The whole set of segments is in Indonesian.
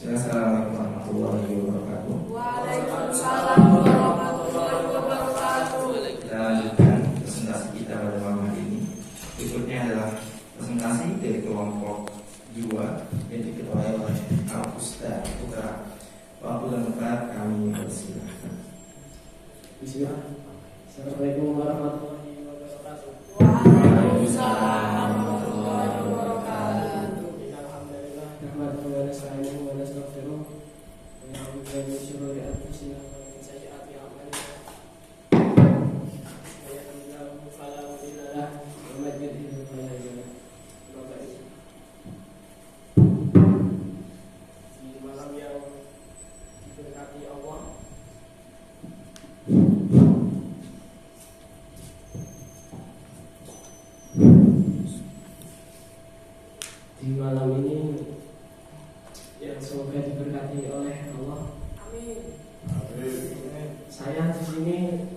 Assalamualaikum warahmatullahi wabarakatuh. Waalaikumsalam warahmatullahi wabarakatuh. Kita lanjutkan presentasi kita pada malam hari ini. Berikutnya adalah presentasi dari kelompok 2 yang diketuai oleh Al-Ustaz Putra. Waktu dan tempat kami persilahkan. Bismillah. Assalamualaikum warahmatullahi wabarakatuh. Waalaikumsalam warahmatullahi wabarakatuh. Alhamdulillah, nahmaduhu wa nasta'inuhu wa nastaghfiruh. Wa na'udzu billahi min shururi anfusina wa min sayyi'ati a'malina. May yahdihillahu fala mudilla lahu wa may yudlil fala hadiya lahu. Di malam yang diberkati Allah, di malam ini yang semoga diberkati oleh Allah. Amin. Saya di sini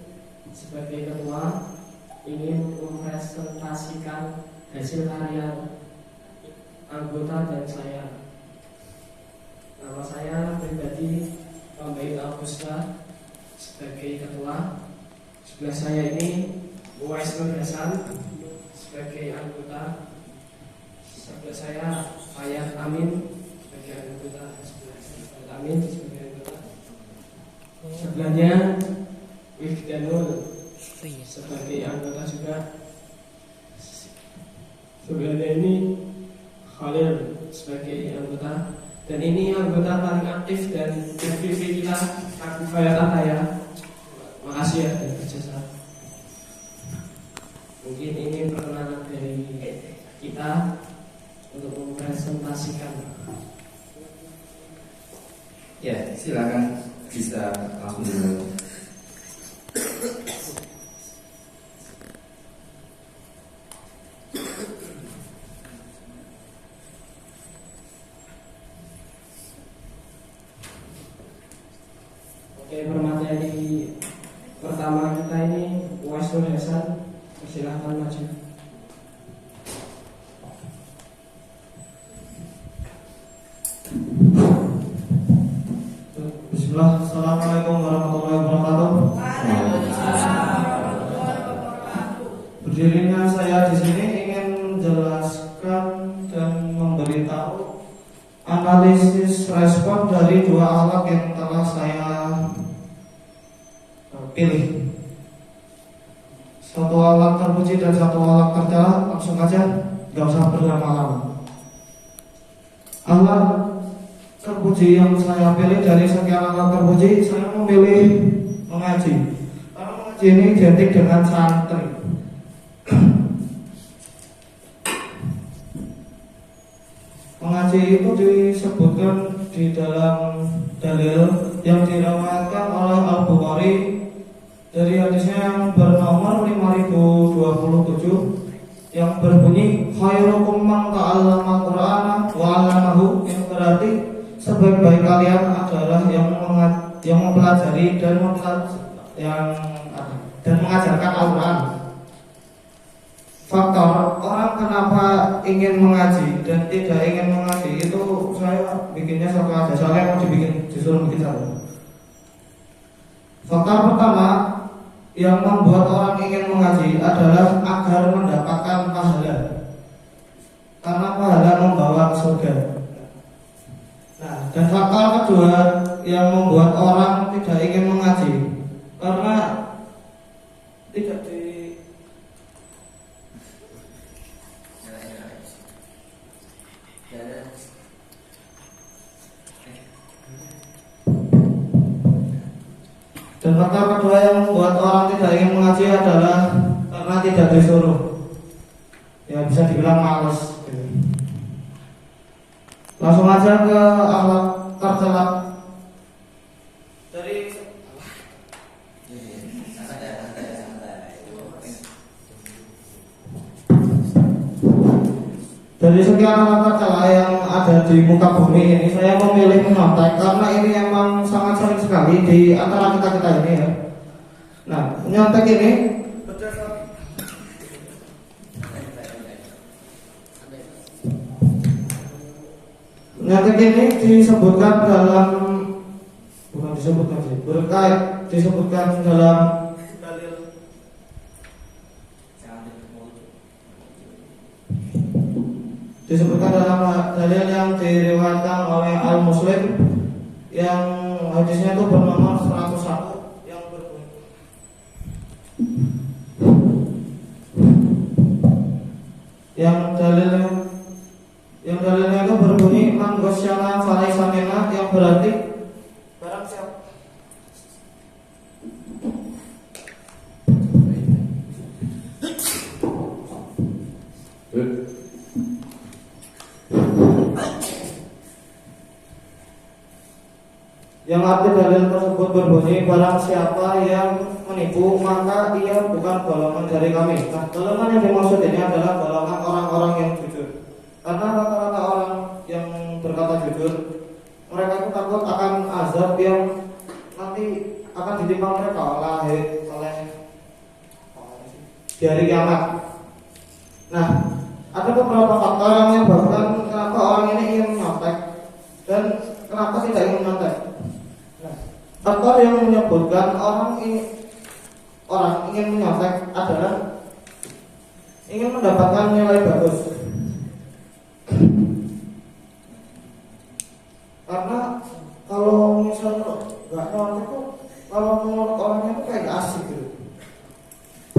sebagai ketua ingin mempresentasikan hasil karya anggota dan saya. Nama saya pribadi Pambaid Augusta sebagai ketua. Sebelah saya ini Uwais Nur Hasan sebagai anggota. Sebelah saya Fayat Amin sebagai anggota. Fayat Amin sebagai anggota. Sebelahnya Wifdanul sebagai anggota juga. Sebelahnya ini Khalil sebagai anggota. Dan ini anggota paling aktif dan FPV kita, Aku Fayat Ataya. Makasih ya dan kerjasama. Mungkin ini perkenalan dari kita untuk mempresentasikan. Ya, silakan bisa langsung dimulai. Oke, permateri pertama kita ini Uwais Nur Hasan. Silahkan maju. Bismillah. Assalamualaikum warahmatullahi wabarakatuh. Waalaikumsalam warahmatullahi wabarakatuh. Berdirinya saya di sini ingin menjelaskan dan memberitahu analisis respon dari dua alat yang telah saya pilih. Satu alat terpuji dan satu alat tercela. Langsung aja, nggak usah berlama-lama. Alat terpuji yang saya pilih dari sekian alat terpuji, saya memilih mengaji. Karena mengaji ini identik dengan santri. Mengaji itu disebutkan di dalam dalil yang diriwayatkan oleh Al-Bukhari dari hadisnya yang bernomor 5027 yang berbunyi khairukum man ta'allama Qur'ana wa 'allamahu, yang berarti sebaik-baik kalian adalah yang mempelajari dan mengajarkan Al-Quran. Faktor orang kenapa ingin mengaji dan tidak ingin mengaji itu saya bikinnya satu aja, soalnya mau disuruh bikin satu. Faktor pertama yang membuat orang ingin mengaji adalah agar mendapatkan pahala, karena pahala membawa ke surga. Nah, dan faktor kedua yang membuat orang tidak ingin mengaji karena tidak dan faktor kedua yang membuat orang tidak ingin mengaji adalah karena tidak disuruh. Ya, bisa dibilang malas. Langsung aja ke alat tercela. Dari sekian alat tercela yang ada di muka bumi ini, saya memilih menyontek karena ini emang sangat sering sekali di antara kita ini ya. Nah, menyontek ini Penyakit ini disebutkan dalam bukan disebutkan sih, berkait disebutkan dalam dalil disebutkan dalam dalil yang diriwayatkan oleh Al Muslim yang hadisnya itu bernomor 101 yang berbunyi yang dalilnya itu berbunyi man ghasyana falaysa minna, yang berarti barang siapa yang arti dalil tersebut berbunyi barang siapa yang menipu maka ia bukan golongan dari kami. Nah, golongan yang dimaksud ini adalah golongan orang-orang yang jujur. Karena rata-rata orang yang berkata jujur, mereka itu takut akan azab yang nanti akan ditimpa mereka oleh di hari kiamat. Nah, ada beberapa faktor yang menyebabkan kenapa orang ini ingin menyontek dan kenapa tidak ingin menyontek. Nah, faktor yang menyebutkan orang ingin menyontek adalah ingin mendapatkan nilai bagus. Karena kalau misalnya nggak nyontek tuh, kalau menurut orangnya itu kayak asik gitu.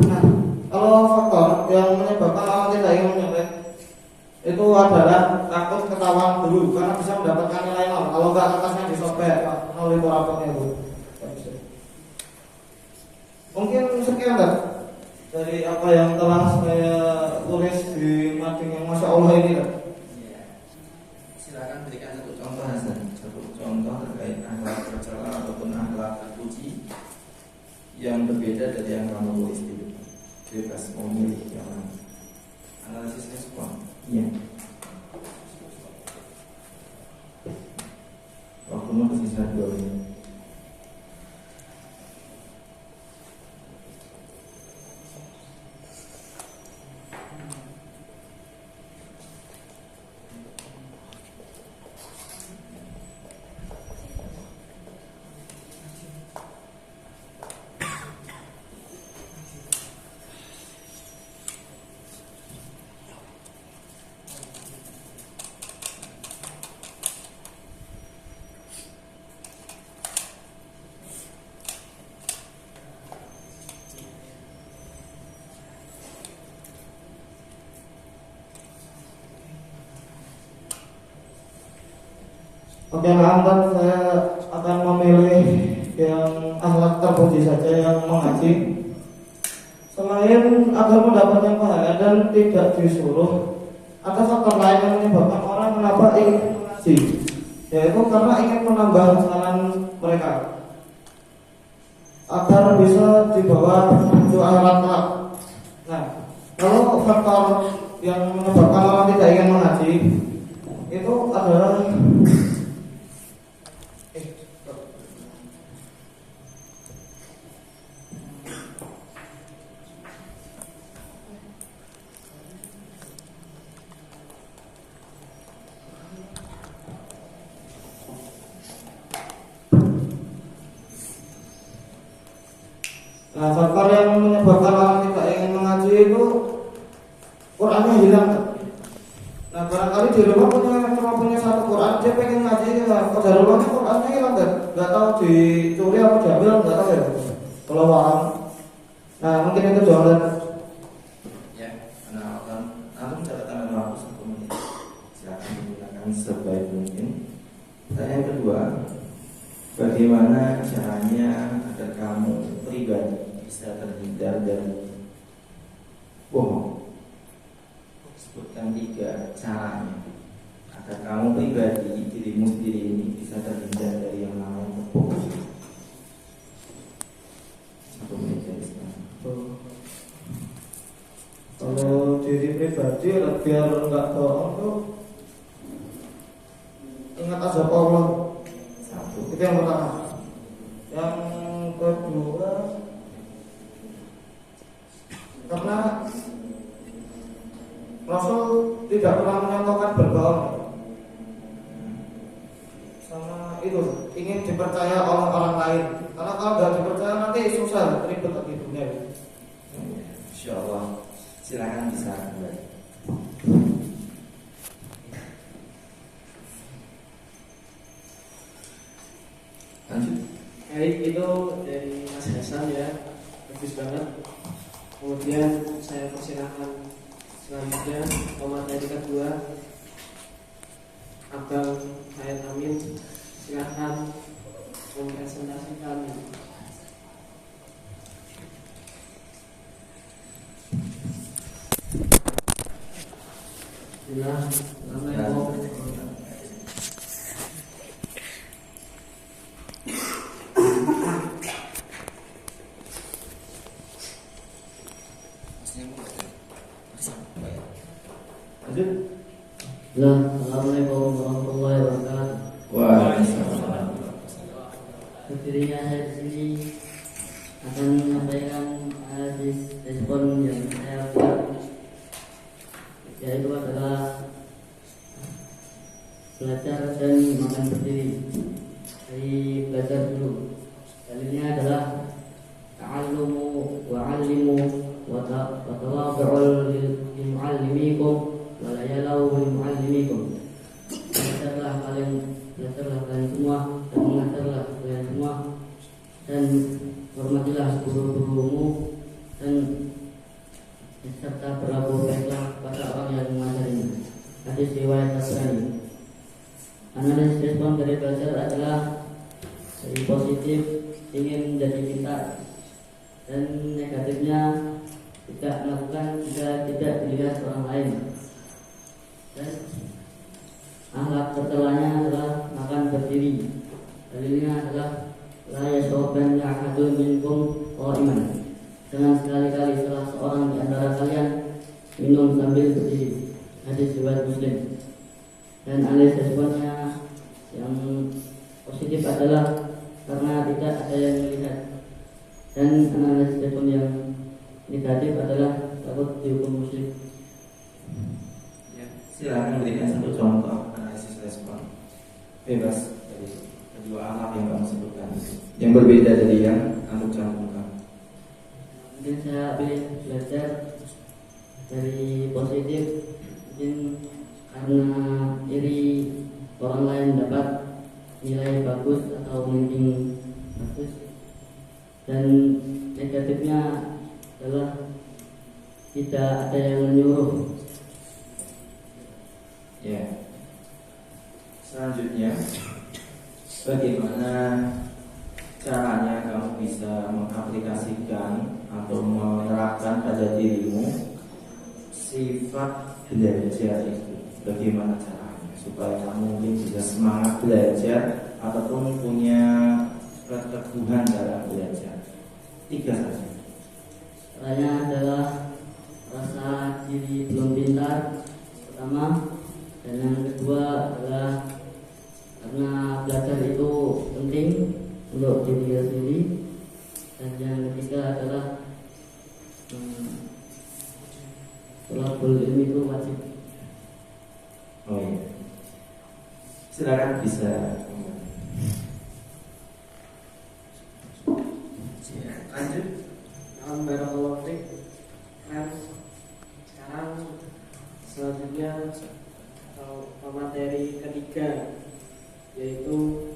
Nah, kalau faktor yang menyebabkan orang tidak ingin menyontek itu adalah takut ketahuan dulu karena bisa mendapatkan nilai nol. Kalau nggak kertasnya disobek, nol itu rapotnya itu. Mungkin sekian kan dari apa yang telah saya tulis di mading yang Masya Allah ini kan. Ya. Silakan berikan satu contoh Hasan, satu contoh terkait akhlak tercela ataupun akhlak terpuji yang berbeda dari yang kamu tulis itu. Bebas mau milih yang mana. Analisis respon. Iya. Waktu mau tersisa 2 menit. Oke, nah, saya akan memilih yang akhlak terpuji saja yang mengaji. Selain agar mendapatkan pahala dan tidak disuruh, ada faktor lain yang menyebabkan orang kenapa ingin mengaji, yaitu karena ingin menambah kesalahan mereka agar bisa dibawa menuju akhirat kelak. Nah, kalau faktor yang menyebabkan orang tidak ingin mengaji itu adalah nah, faktor yang menyebabkan orang tidak ingin mengaji itu Qurannya hilang. Nah, barangkali di rumah cuma punya satu Quran, dia pengen ngaji, ya pada rumahnya Qurannya hilang kan? Gak tahu dicuri atau diambil, gak tahu ya. Kalau paham. Nah, mungkin itu jawaban. Ya, karena antum catatan waktu 1 menit. Silakan digunakan sebaik mungkin. Pertanyaan kedua, bagaimana caranya agar kamu pribadi bisa terhindar dari bohong? Sebutkan 3 caranya agar kamu pribadi, dirimu sendiri ini bisa terhindar dari yang namanya bohong. 1 menit dari sekarang. Kalau diri pribadi biar nggak bohong tuh ingat azab Allah. 1. Itu yang pertama. Yang kedua, karena Rasul tidak pernah menyatakan berbohong. sama itu ingin dipercaya oleh orang lain. Karena kalau nggak dipercaya nanti susah ribet di dunia. Insya Allah. Silakan bisa kembali. Lanjut. Baik, itu dari Mas Hasan ya, bagus banget. Kemudian saya persilakan selanjutnya pemateri kedua, Abang Hayat Amin, silakan mempresentasikan. Assalamualaikum. Lanjut. Assalamualaikum warahmatullahi wabarakatuh. Waalaikumsalam. Berdirinya saya di sini akan menyampaikan hadis respon yang saya buat, yaitu adalah belajar dan makan berdiri. Dari belajar dulu. Dalilnya adalah ta'allumu wa'allimu wa tawadhu'u limu'allimikum wa la yalau limu'allimikum. Belajarlah kalian semua dan mengajarlah kalian semua, dan hormatilah guru-gurumu, dan serta berlaku baiklah pada orang yang mengajarimu. Hadis riwayat Tabrani. Analisis respon dari belajar adalah dari positif ingin menjadi pintar, dan negatifnya tidak melakukan jika tidak dilihat orang lain. Dan akhlak tercelanya adalah makan berdiri. Dalilnya adalah la yashrabanna ahadun minkum qa'iman. Jangan sekali-kali salah seorang di antara kalian minum sambil berdiri. Hadis riwayat Muslim. Dan analisis responnya yang positif adalah karena tidak ada yang melihat, dan analisis respon yang negatif adalah takut dihukum musyrik. Ya, silakan berikan satu contoh analisis respon bebas dari kedua alat yang kamu sebutkan, yang berbeda dari yang kamu cantumkan. Mungkin saya pilih belajar dari positif, mungkin karena iri orang lain dapat nilai bagus atau ranking bagus, dan negatifnya adalah tidak ada yang menyuruh. Ya. Selanjutnya, bagaimana caranya kamu bisa mengaplikasikan atau menerapkan pada dirimu sifat belajar itu? Bagaimana caranya supaya kamu mungkin bisa semangat belajar ataupun punya keteguhan dalam belajar? 3 saja. Caranya adalah rasa diri belum pintar pertama, dan yang kedua adalah karena belajar itu penting untuk diri sendiri, dan yang ketiga adalah thalabul ilmi itu wajib. Oh iya. Silakan bisa. Lanjut. Barakallahu fiik. Kan sekarang selanjutnya atau materi ketiga, yaitu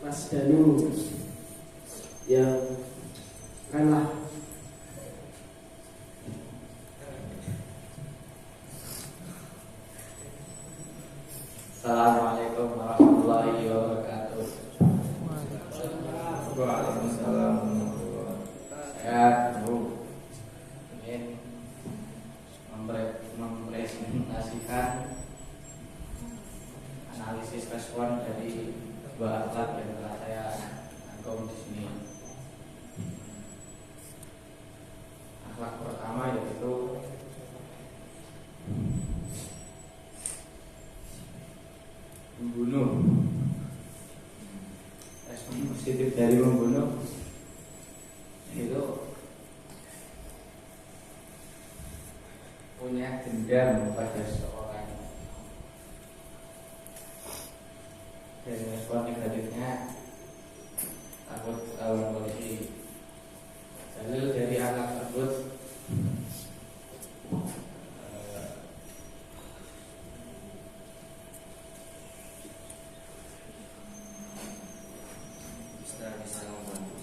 Mas Danu yang kalah. Assalamualaikum warahmatullahi wabarakatuh. Waalaikumsalam. Saya ingin mempresentasikan analisis respon dari dua akhlak yang telah saya rangkum di sini. Akhlak pertama yaitu membunuh. Respon positif dari membunuh itu punya dendam pada seseorang. dari respon negatifnya takut ketahuan polisi. Dalil dari anak tersebut bisa membantu.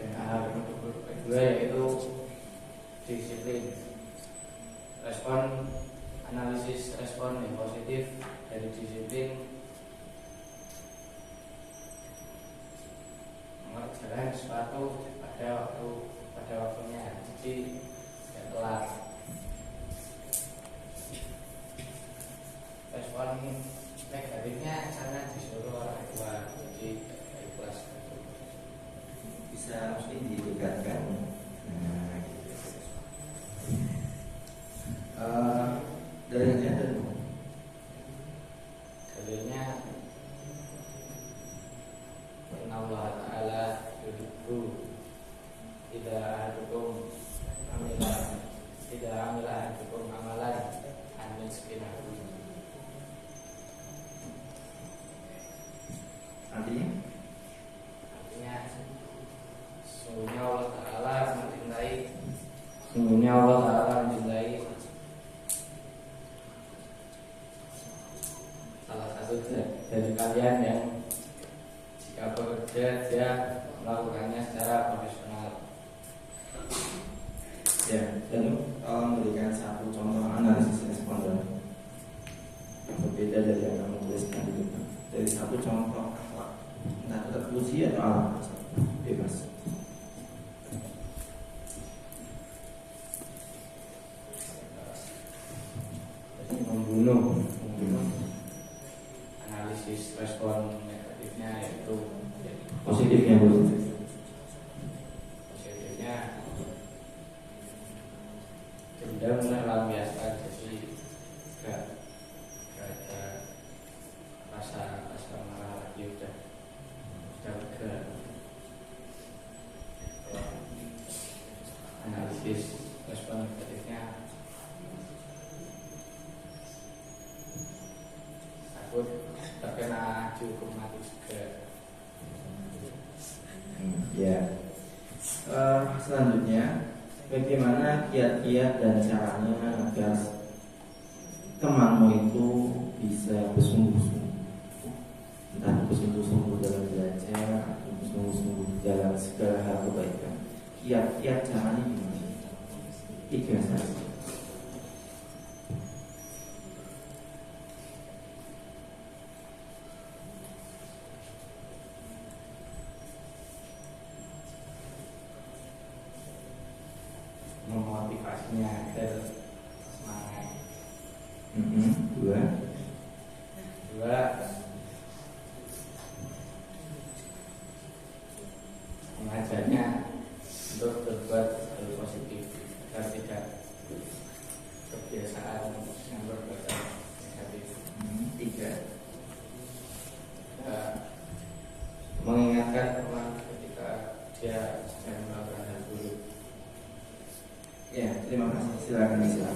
Dan hal kedua yaitu disiplin. Respon analisis respon yang positif dari disiplin mengerjakan sesuatu pada waktunya, jadi tidak telat. Respon negatifnya karena disuruh orang tua, jadi ikhlas. Bisa mesti didekatkan. Nah, gitu. Dalilnya ada dong. Dalilnya Inna Allah Ta'ala yuhibbu idza ahadukum amalan an miskinahu. Artinya sungguhnya Allah Ta'ala mencintai salah satu dari kalian yang jika bekerja dia melakukannya secara profesional. ya, lalu tolong berikan satu contoh analisis responden yang berbeda dari yang kamu tuliskan di depan. Dari satu contoh akhlak, entah itu terpuji atau alam, bebas. Jadi membunuh analisis respon negatifnya yaitu Positifnya dulu. positifnya dendam melampiaskan, jadi gak ada rasa marah lagi, udah lega. Analisis respon negatifnya takut terkena dihukum mati juga. Ya. Selanjutnya, bagaimana kiat-kiat dan caranya agar temanmu itu bisa bersungguh-sungguh, entah itu bersungguh-sungguh dalam belajar atau bersungguh-sungguh dalam segala hal kebaikan. Kiat-kiat caranya gimana? 3 saja. Memotivasinya agar semangat. 2. Dua, mengajarnya untuk berbuat hal positif agar tidak kebiasaan yang berbuat negatif. 3. Mengingatkan teman ketika dia sedang melakukan hal buruk. Ya, terima kasih. Silakan bisa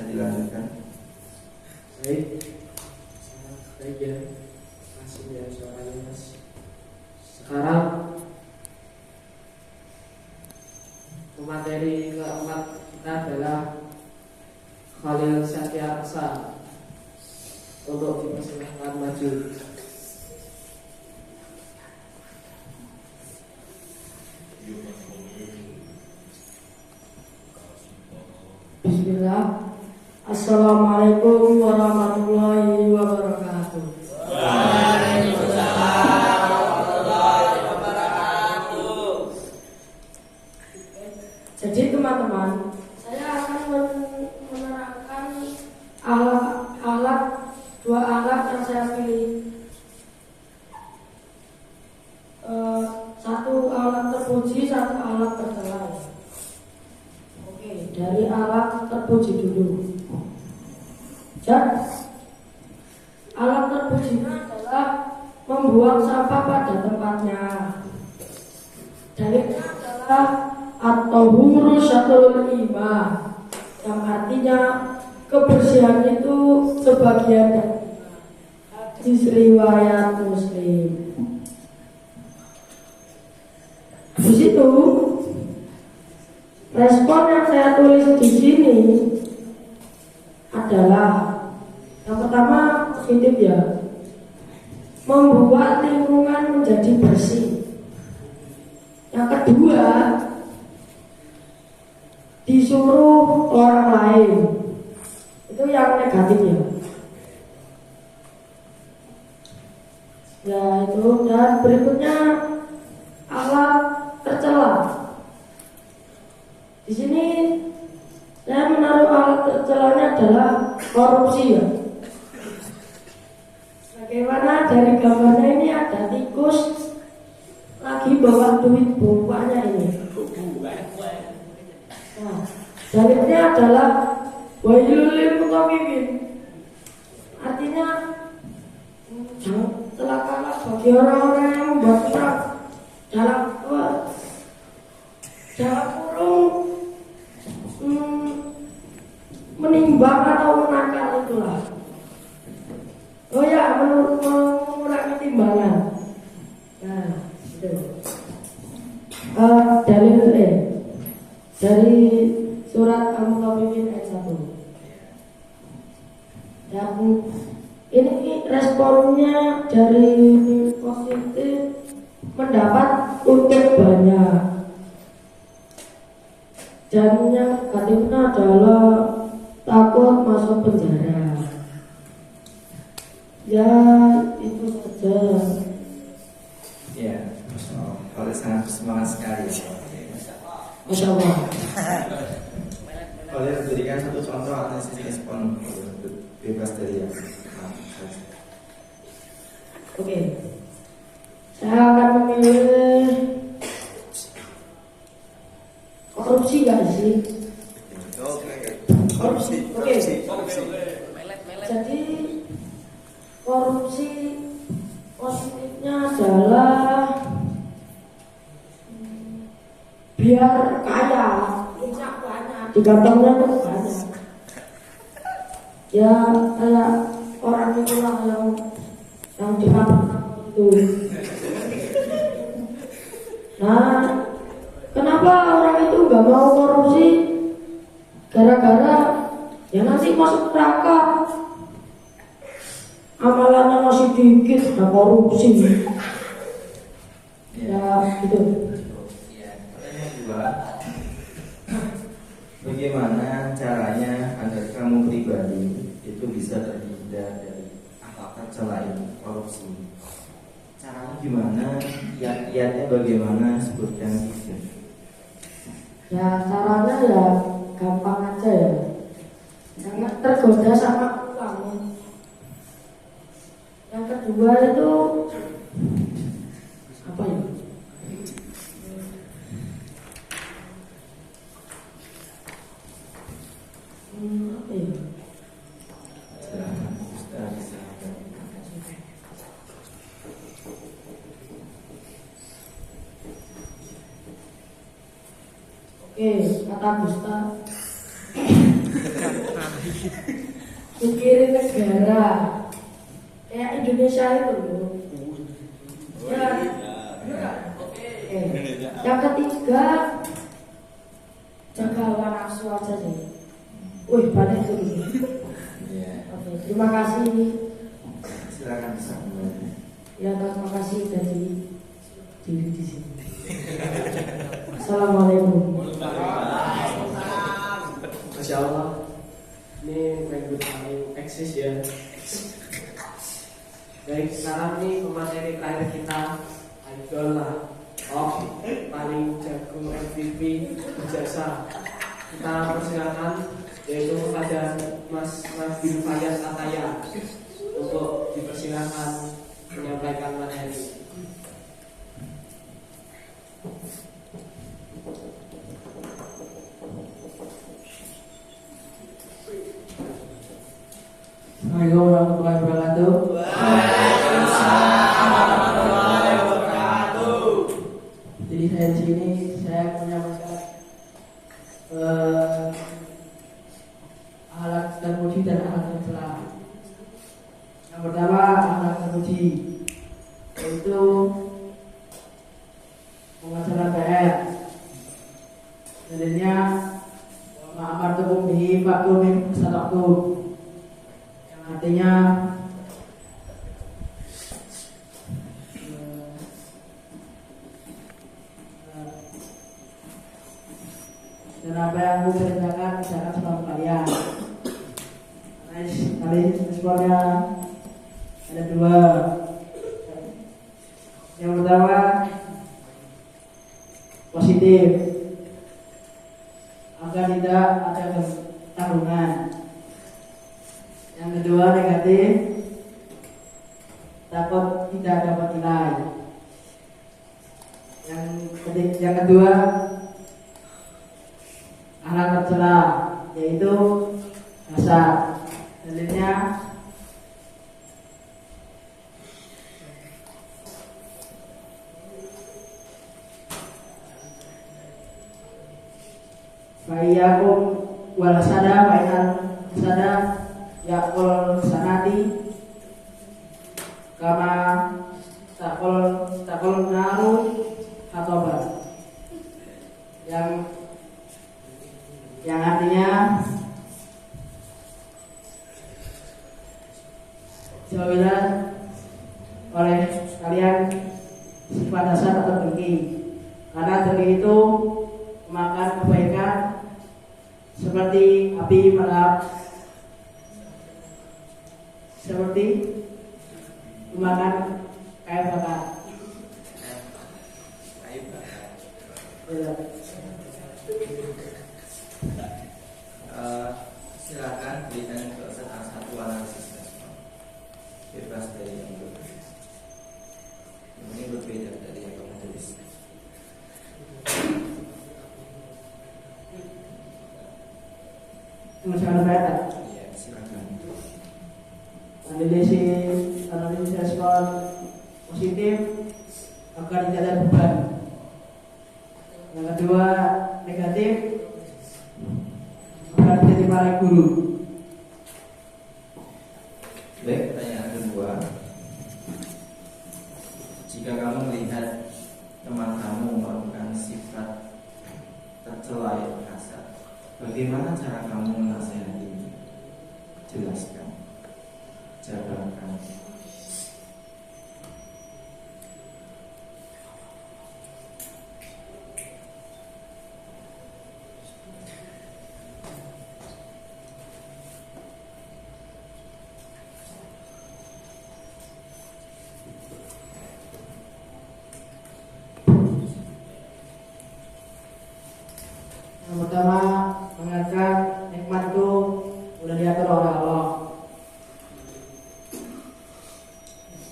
dilanjutkan. Baik ya, masih ya suaranya mas. Sekarang materi keempat kita adalah Khalil Satya untuk dipersilahkan maju. Bismillah. Assalamualaikum warahmatullahi wabarakatuh. Jadi teman-teman, saya akan menerangkan dua alat yang saya pilih terpuji dulu. Dan alat terpujinya adalah membuang sampah pada tempatnya. Dalilnya adalah at-tahuru syatrul iman, yang artinya kebersihan itu sebagian dari hadis riwayat Muslim. Di situ respon yang saya tulis di sini adalah yang pertama positif ya, membuat lingkungan menjadi bersih. Yang kedua, disuruh orang lain, itu yang negatifnya. Ya itu, dan berikutnya alat tercela. Di sini saya menaruh alat tercelanya adalah korupsi ya. Bagaimana dari gambarnya ini ada tikus lagi bawa duit bapaknya ini. Nah, dalilnya adalah wailul lil mutaffifin. Artinya celakalah bagi orang-orang yang membuat kurang dalam kurung menimbang atau menakar itulah. Oh ya, mengurangi timbangan. Nah, itu. Dalil dari surat Al-Mutaffifin ayat 1. Dan ini responnya dari positif mendapat untung banyak. Dan yang negatifnya adalah takut masuk penjara. Ya itu saja. Ya, kalau sangat semangat sekali. Masya Allah. Boleh berikan satu contoh analisis respon bebas dari yang Oke. Saya akan memilih korupsi gak sih? Korupsi. Oke. Jadi korupsi positifnya adalah biar kaya, punya banyak, di kantongnya tuh banyak. Ya kayak orang itulah yang dihapus itu. Nah, kenapa orang itu nggak mau korupsi? Gara-gara ya nanti masuk neraka. Amalannya masih dikit, udah korupsi. Ya gitu. Bagaimana caranya agar kamu pribadi itu bisa terhindar dari akhlak tercela ini, korupsi? Caranya gimana? Kiat-kiatnya bagaimana? Sebutkan gitu. Ya caranya ya gampang aja ya. Jangan tergoda sama uang. Yang kedua itu apa ya? Apa ya? Oke, kata Gusta, pikirin negara kayak Indonesia itu loh. Ya, oke. Yang ketiga, jaga hawa nafsu aja sih. Wih, banyak tuh. Oke, terima kasih. Silakan bisa mulai. Ya, terima kasih dari diri di sini. Assalamualaikum. Masya Allah, ini minggu paling eksis ya. Baik, sekarang nih materi terakhir kita, idol lah, paling jago MVP berjasa. Kita persilakan yaitu kepada Mas Bin Fayyaz Ataya untuk dipersilakan menyampaikan materi. uji, yaitu mengajarkan PR. Jadinya ma'amartukum bihi fa'tu min mastata'tum, yang artinya dan apa yang aku perintahkan kerjakan sebab kalian. Kali responnya ada dua. Yang pertama positif, agar tidak ada tanggungan. Yang kedua negatif, takut tidak dapat nilai. Yang kedua akhlak tercela, yaitu kasar. Dalilnya fa'iyakum wal hasada fa'inal hasada yakul sanati kama takul naru hatoba, yang artinya jauhilah oleh kalian sifat dasar atau dengki, karena dengki itu memakan kebaikan seperti api melap, seperti memakan kayu bakar. Silakan berikan satu analisis respon, bebas dari yang berbeda. Ini berbeda dari yang kamu tulis. Masalah saya, Iya, silakan. analisis respon positif agar tidak ada beban. Yang kedua negatif, agar tidak dimarahi guru. Baik, pertanyaan kedua. Jika kamu melihat teman kamu melakukan sifat tercela yang kasar, bagaimana cara kamu menasihatinya? Jelaskan, jabarkan. Yang pertama, mengingatkan nikmat itu sudah diatur oleh Allah.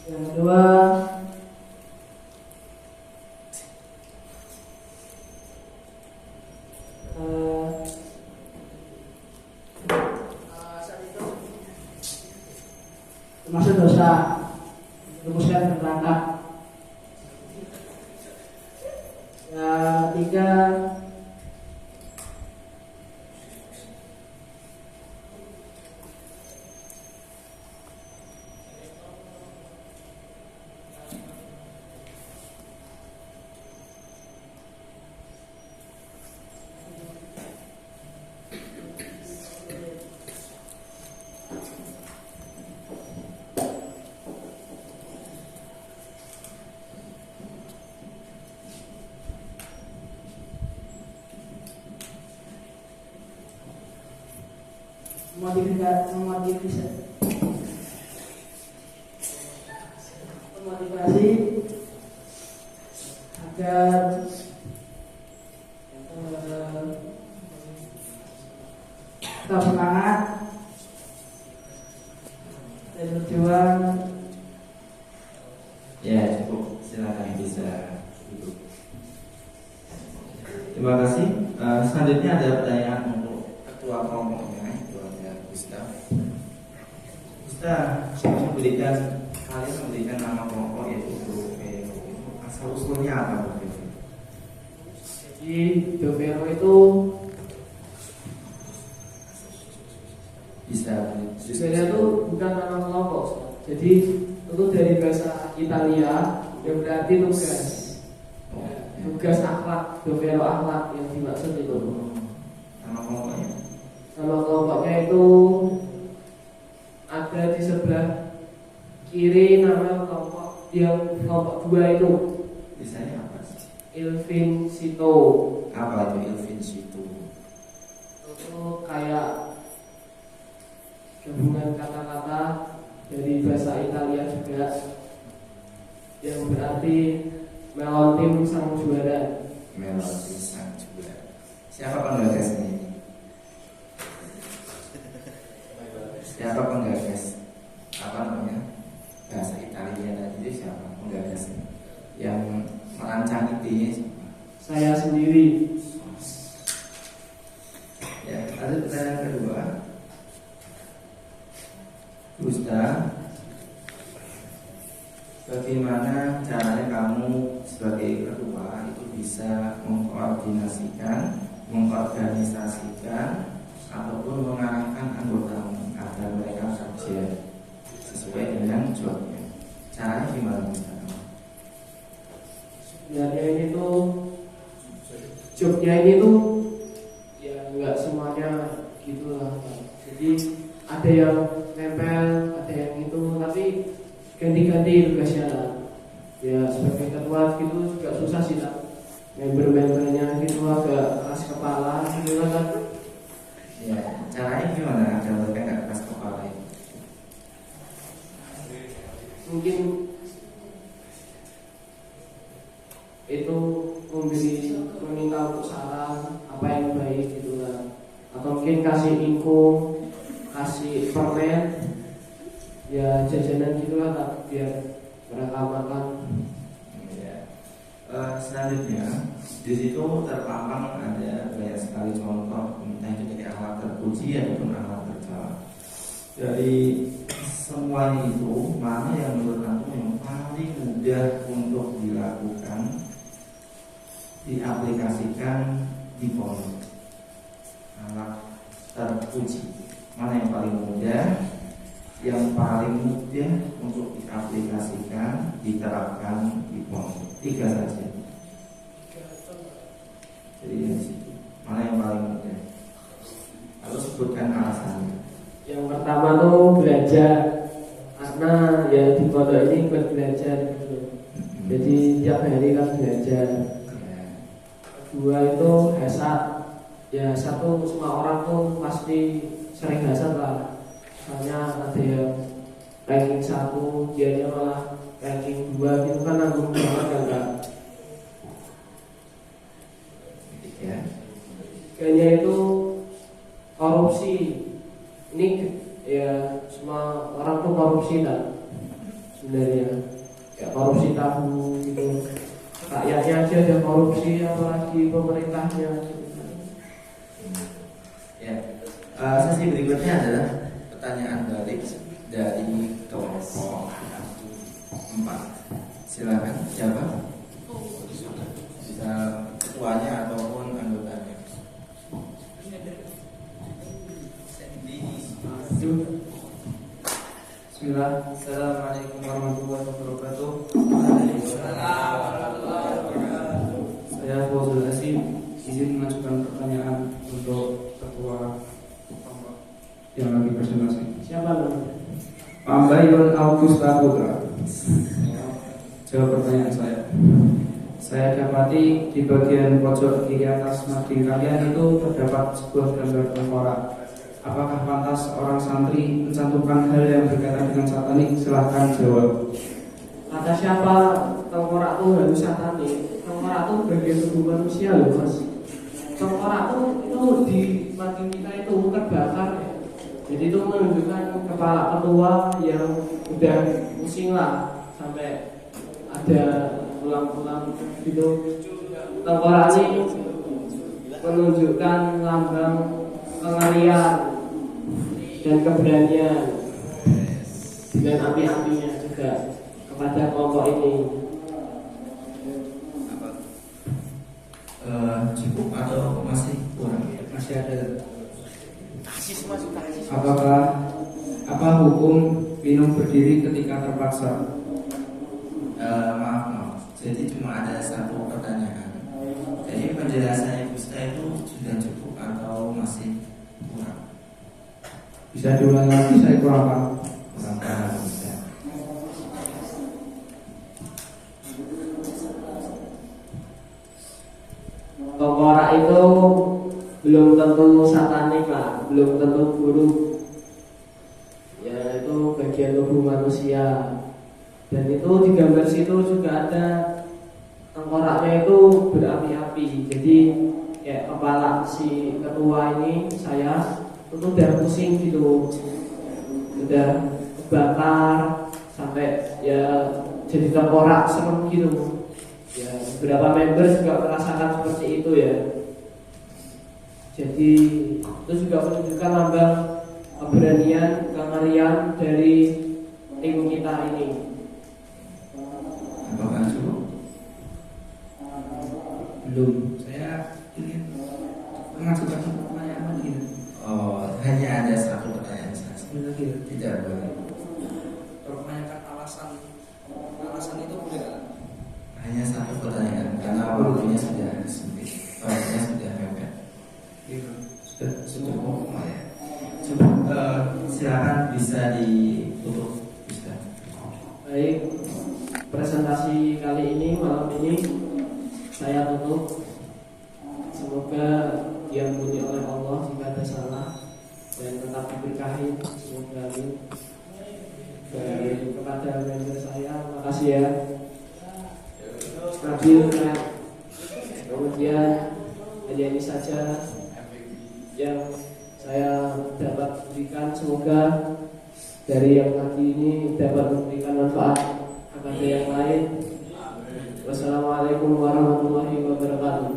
Yang kedua, termasuk dosa, rumuskan berangkat. Yang ketiga, memotivasi agar tetap semangat dan berjuang. Ya, cukup. Silakan bisa duduk. Terima kasih. Selanjutnya ada pertanyaan untuk ketua kelompoknya, ketua Gustav. Gustav, kalian memberikan nama kelompok yaitu Dovero. Asal usulnya apa, Dovero? Jadi Dovero itu Bisa sebenarnya itu bukan nama kelompok. Jadi itu dari bahasa Italia yang berarti tugas. Tugas akhlak, dovero akhlak yang dimaksud itu. Nama kelompoknya? Nama kelompoknya itu ada di sebelah kiri, nama kelompok yang kelompok 2 itu Biasanya apa sih? Il Vincito. Apa itu Il Vincito? Itu kayak gabungan kata-kata dari bahasa Italia juga yang berarti melon tim sang juara. Melodi sang juara. Siapa penggagasnya ini? Siapa penggagas? Apa namanya? Bahasa Italia tadi itu siapa penggagasnya? Yang merancang idenya siapa? Saya sendiri. Ya, lalu pertanyaan kedua. Gusta, bagaimana caranya kamu sebagai ketua itu bisa mengorganisasikan ataupun mengarahkan anggotanya agar mereka kerja sesuai dengan jobnya? Caranya gimana misalnya? Sebenarnya ini tuh jobnya ini tuh ya nggak semuanya gitulah. Jadi ada yang nempel, ada yang itu, tapi ganti-ganti tugasnya lah. Ya sebagai ketua gitu juga susah sih lah. Member-membernya gitu agak keras kepala gitu kan. Ya, caranya gimana agar mereka nggak keras kepala itu? Mungkin itu meminta untuk saran apa yang baik gitu lah. Atau mungkin kasih info, kasih permen, ya jajanan gitulah lah, biar mereka makan. Ya. Selanjutnya di situ terpampang ada banyak sekali contoh entah itu dari akhlak terpuji ataupun akhlak tercela. Dari semuanya itu mana yang menurut kamu yang paling mudah untuk dilakukan, diaplikasikan di pondok? Akhlak terpuji mana yang paling mudah, yang paling mudah untuk diaplikasikan, diterapkan di pondok? 3 saja. Jadi dari situ mana yang paling mudah? Lalu sebutkan alasannya. Yang pertama tuh belajar, karena ya di pondok ini buat belajar gitu. Jadi tiap hari kan belajar. Ya. Kedua itu hasad. Ya satu semua orang tuh pasti sering hasad lah. Misalnya ada yang ranking 1, dianya malah ranking 2 gitu kan nanggung banget kan Kak. Ya. Kayaknya itu korupsi. Ini ya semua orang tuh korupsi lah sebenarnya. Ya korupsi tahu gitu. Rakyatnya aja ada korupsi, apalagi pemerintahnya. Ya. Sesi berikutnya adalah pertanyaan balik dari kelompok 4. Silakan siapa? Bisa ketuanya ataupun anggotanya. Bismillah. Assalamualaikum warahmatullahi wabarakatuh. Saya Fauzul Asim, izin mengajukan pertanyaan untuk ketua kelompok yang lagi presentasi. Siapa namanya? Pambayon Augusta Putra. Jawab pertanyaan saya. Saya dapati di bagian pojok kiri atas mading kalian itu terdapat sebuah gambar tengkorak. Apakah pantas orang santri mencantumkan hal yang berkaitan dengan satanik? Silahkan jawab. Kata siapa tengkorak tuh harus satanik? Tengkorak tuh bagian tubuh manusia loh mas. Tengkorak tuh itu di mading kita itu terbakar ya. Jadi itu menunjukkan kepala ketua yang udah pusing lah sampai ada tulang-tulang gitu. Tengkorak ini menunjukkan lambang pengalian dan keberanian dengan api-apinya juga kepada kelompok ini. Cukup atau masih kurang? Masih ada. Apakah apa hukum minum berdiri ketika terpaksa? Maaf. Jadi cuma ada satu pertanyaan. Jadi penjelasannya Gusta itu sudah cukup atau masih kurang? Bisa diulang lagi, saya kurang paham. Kurang paham Gusta. Tengkorak itu belum tentu satanik lah, belum tentu buruk. Ya itu bagian tubuh manusia. Dan itu di gambar situ juga ada tengkoraknya itu berapi-api. Jadi kayak kepala si ketua ini saya itu udah pusing gitu, udah kebakar sampai ya jadi tengkorak serem gitu. Ya beberapa member juga merasakan seperti itu ya. Jadi itu juga menunjukkan lambang keberanian, kengerian dari tim kita ini. Apakah cukup? Belum. Saya ingin mengajukan pertanyaan lagi. Oh, hanya ada satu pertanyaan saja. Lagi. Tidak boleh. Pertanyakan alasan itu boleh. Hanya satu pertanyaan karena waktunya sudah sempit. Waktunya sudah mepet. Sudah cukup ya. Cukup. Silakan bisa ditutup. Bisa. Baik, presentasi kali ini malam ini saya tutup. Semoga diampuni oleh Allah jika ada salah dan tetap diberkahi. Semoga amin. Dan kepada member saya, makasih ya. Nabil, kemudian hanya ini saja yang saya dapat berikan. Semoga dari yang tadi ini dapat memberikan manfaat kepada yang lain. Wassalamualaikum warahmatullahi wabarakatuh.